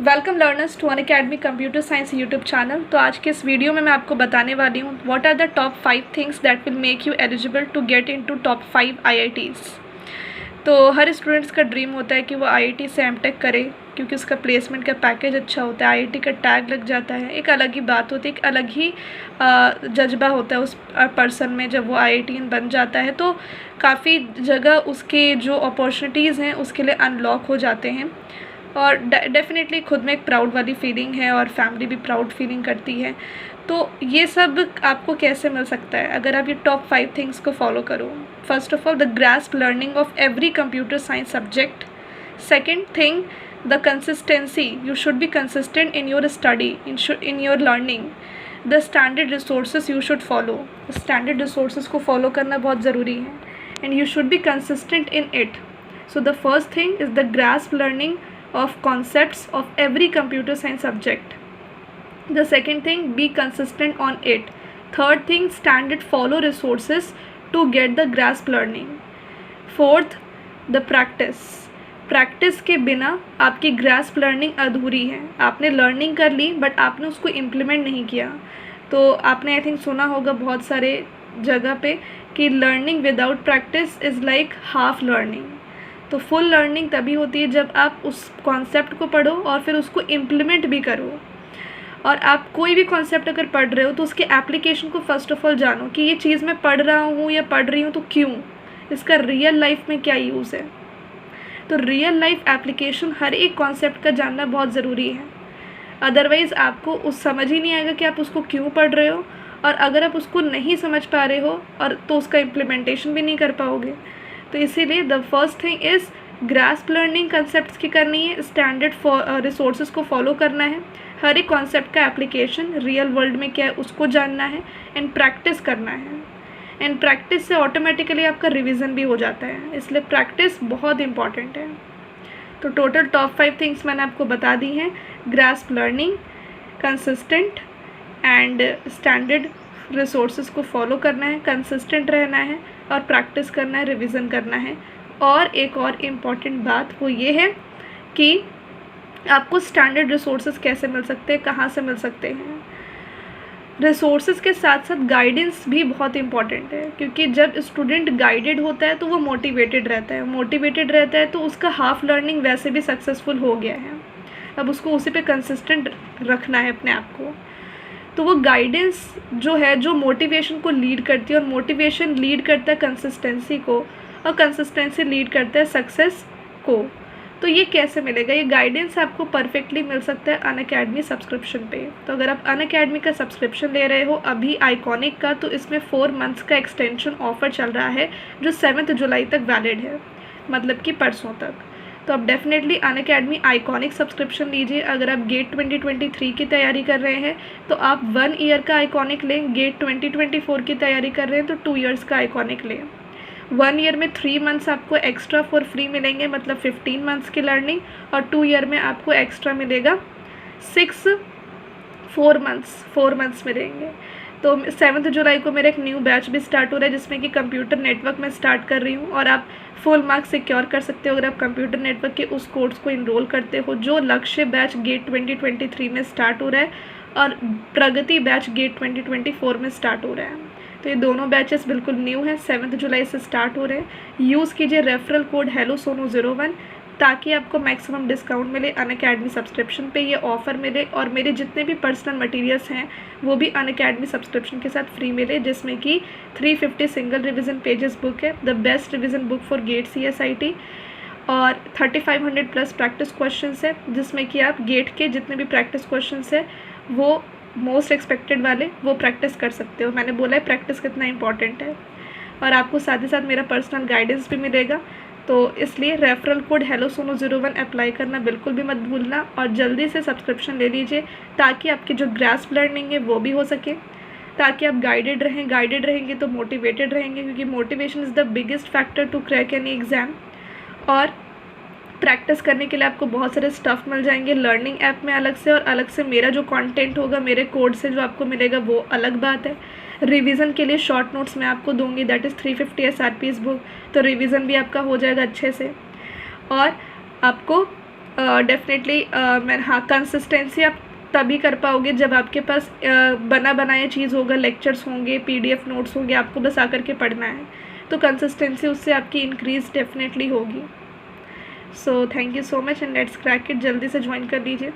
Welcome learners to Unacademy computer science YouTube channel. तो आज के इस वीडियो में मैं आपको बताने वाली हूँ what are the top 5 things that will make you eligible to get into top 5 IITs। तो हर स्टूडेंट्स का ड्रीम होता है कि वो IIT से एमटेक करे, क्योंकि उसका प्लेसमेंट का पैकेज अच्छा होता है, IIT का टैग लग जाता है, एक अलग ही बात होती है, एक अलग ही जज्बा होता है उस पर्सन में जब वो IITian बन जाता है। तो काफ़ी जगह उसके जो अपॉर्चुनिटीज़ हैं उसके लिए अनलॉक हो जाते हैं और डेफिनेटली खुद में एक प्राउड वाली फीलिंग है और फैमिली भी प्राउड फीलिंग करती है। तो ये सब आपको कैसे मिल सकता है अगर आप ये टॉप 5 थिंग्स को फॉलो करो। First of all, the grasp learning of every computer science subject. Second thing, the consistency, you should be consistent in your study, in your learning. The standard resources you should follow. Standard resources को follow करना बहुत ज़रूरी है and you should be consistent in it. So the first thing is the grasp learning of concepts of every computer science subject. The second thing, be consistent on it. Third thing, standard follow resources to get the grasp learning. Fourth, the practice. Practice के बिना आपकी grasp learning अधूरी है। आपने learning कर ली but आपने उसको implement नहीं किया। तो आपने आई थिंक सुना होगा बहुत सारे जगह पे कि learning without practice is like half learning. तो फुल लर्निंग तभी होती है जब आप उस कॉन्सेप्ट को पढ़ो और फिर उसको इम्प्लीमेंट भी करो। और आप कोई भी कॉन्सेप्ट अगर पढ़ रहे हो तो उसके एप्लीकेशन को फर्स्ट ऑफ ऑल जानो कि ये चीज़ मैं पढ़ रहा हूँ या पढ़ रही हूँ तो क्यों, इसका रियल लाइफ में क्या यूज़ है। तो रियल लाइफ एप्लीकेशन हर एक कॉन्सेप्ट का जानना बहुत ज़रूरी है। अदरवाइज़ आपको उस समझ ही नहीं आएगा कि आप उसको क्यों पढ़ रहे हो, और अगर आप उसको नहीं समझ पा रहे हो और तो उसका इम्प्लीमेंटेशन भी नहीं कर पाओगे। तो इसीलिए the first thing is grasp learning concepts की करनी है, स्टैंडर्ड रिसोर्सेज को फॉलो करना है, हर एक कॉन्सेप्ट का एप्लीकेशन रियल वर्ल्ड में क्या है उसको जानना है एंड प्रैक्टिस करना है। एंड प्रैक्टिस से ऑटोमेटिकली आपका रिवीजन भी हो जाता है, इसलिए प्रैक्टिस बहुत इंपॉर्टेंट है। तो टोटल टॉप 5 थिंग्स मैंने आपको बता दी हैं। Grasp learning, consistent and standard resources को फॉलो करना है, कंसिस्टेंट रहना है और प्रैक्टिस करना है, रिवीजन करना है। और एक और इम्पॉर्टेंट बात वो ये है कि आपको स्टैंडर्ड रिसोर्सेज कैसे मिल सकते हैं, कहाँ से मिल सकते हैं। रिसोर्सेज के साथ साथ गाइडेंस भी बहुत इंपॉर्टेंट है, क्योंकि जब स्टूडेंट गाइडेड होता है तो वो मोटिवेटेड रहता है तो उसका हाफ लर्निंग वैसे भी सक्सेसफुल हो गया है। अब उसको उसी पे कंसिस्टेंट रखना है अपने आप को। तो वो गाइडेंस जो है जो मोटिवेशन को लीड करती है, और मोटिवेशन लीड करता है कंसिस्टेंसी को, और कंसिस्टेंसी लीड करता है सक्सेस को। तो ये कैसे मिलेगा, ये गाइडेंस आपको परफेक्टली मिल सकता है अनअकैडमी सब्सक्रिप्शन पे। तो अगर आप अनअकैडमी का सब्सक्रिप्शन ले रहे हो अभी आइकॉनिक का, तो इसमें 4 मंथ्स का एक्सटेंशन ऑफर चल रहा है जो 7 जुलाई तक वैलिड है, मतलब कि परसों तक। तो आप डेफिनेटली अनअकैडमी आइकॉनिक सब्सक्रिप्शन लीजिए। अगर आप गेट 2023 की तैयारी कर रहे हैं तो आप 1 ईयर का आइकॉनिक लें, गेट 2024 की तैयारी कर रहे हैं तो 2 ईयर्स का आइकॉनिक लें। 1 ईयर में 3 मंथ्स आपको एक्स्ट्रा फॉर फ्री मिलेंगे, मतलब 15 मंथ्स की लर्निंग, और 2 ईयर में आपको एक्स्ट्रा मिलेगा 4 मंथ्स मिलेंगे। तो 7 जुलाई को मेरा एक न्यू बैच भी स्टार्ट हो रहा है जिसमें कि कंप्यूटर नेटवर्क में स्टार्ट कर रही हूँ, और आप फुल मार्क्स सिक्योर कर सकते हो अगर आप कंप्यूटर नेटवर्क के उस कोर्स को इनरोल करते हो जो लक्ष्य बैच गेट 2023 में स्टार्ट हो रहा है और प्रगति बैच गेट 2024 में स्टार्ट हो रहा है। तो ये दोनों बैचेस बिल्कुल न्यू हैं, 7 जुलाई से स्टार्ट हो रहे हैं। यूज़ कीजिए रेफरल कोड HelloSonu01 ताकि आपको मैक्सिमम डिस्काउंट मिले अनअकैडमी सब्सक्रिप्शन पे, ये ऑफ़र मिले, और मेरे जितने भी पर्सनल मटेरियल्स हैं वो भी अनअकैडमी सब्सक्रिप्शन के साथ फ्री मिले, जिसमें कि 350 सिंगल रिविज़न पेजेस बुक है, the best revision book for GATE CSIT, और 3500 प्लस प्रैक्टिस क्वेश्चंस है जिसमें कि आप गेट के जितने भी प्रैक्टिस क्वेश्चंस है वो मोस्ट एक्सपेक्टेड वाले वो प्रैक्टिस कर सकते हो। मैंने बोला है प्रैक्टिस कितना इंपॉर्टेंट है, और आपको साथ ही साथ मेरा पर्सनल गाइडेंस भी मिलेगा। तो इसलिए रेफरल कोड HelloSonu01 अप्लाई करना बिल्कुल भी मत भूलना, और जल्दी से सब्सक्रिप्शन ले लीजिए ताकि आपकी जो ग्रास्प लर्निंग है वो भी हो सके, ताकि आप गाइडेड रहेंगे तो मोटिवेटेड रहेंगे, क्योंकि motivation is the biggest factor to crack any exam. और प्रैक्टिस करने के लिए आपको बहुत सारे स्टफ़ मिल जाएंगे लर्निंग ऐप में अलग से, और अलग से मेरा जो कंटेंट होगा मेरे कोड से जो आपको मिलेगा वो अलग बात है। रिवीजन के लिए शॉर्ट नोट्स मैं आपको दूंगी, दैट इज़ 350 SRPs बुक, तो रिवीजन भी आपका हो जाएगा अच्छे से। और आपको डेफिनेटली मैं हाँ, कंसिस्टेंसी आप तभी कर पाओगे जब आपके पास बना बनाया चीज़ होगा, लेक्चर्स होंगे, PDF नोट्स होंगे, आपको बस आकर के पढ़ना है, तो कंसिस्टेंसी उससे आपकी इंक्रीज़ डेफिनेटली होगी। So thank you so much and let's crack it, जल्दी से ज्वाइन कर लीजिए।